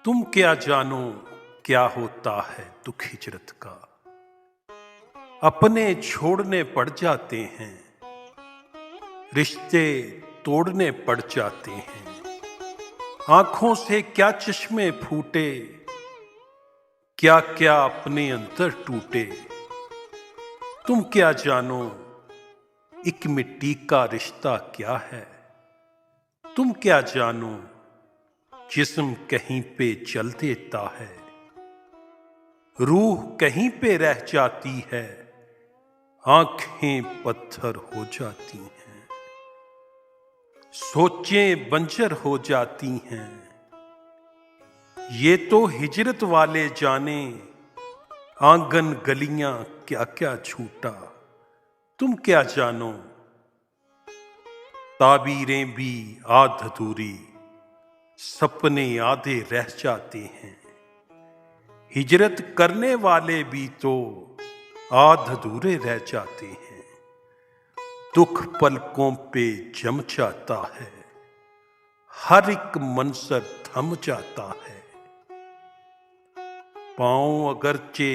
तुम क्या जानो क्या होता है दुख हिजरत का। अपने छोड़ने पड़ जाते हैं, रिश्ते तोड़ने पड़ जाते हैं। आंखों से क्या चश्मे फूटे, क्या क्या अपने अंदर टूटे। तुम क्या जानो एक मिट्टी का रिश्ता क्या है। तुम क्या जानो जिस्म कहीं पे चल देता है, रूह कहीं पे रह जाती है, आंखें पत्थर हो जाती हैं, सोचें बंजर हो जाती हैं। ये तो हिजरत वाले जाने, आंगन गलियां क्या क्या छूटा। तुम क्या जानो ताबीरें भी आध अधूरी, सपने आधे रह जाते हैं। हिजरत करने वाले भी तो आध अधूरे रह जाते हैं। दुख पलकों पे जम जाता है, हर एक मंजर थम जाता है। पांव अगरचे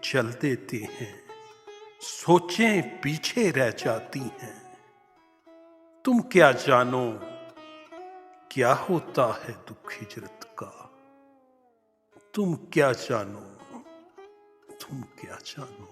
चल देते हैं, सोचें पीछे रह जाती हैं। तुम क्या जानो क्या होता है दुख हिजरत का। तुम क्या जानो, तुम क्या जानो।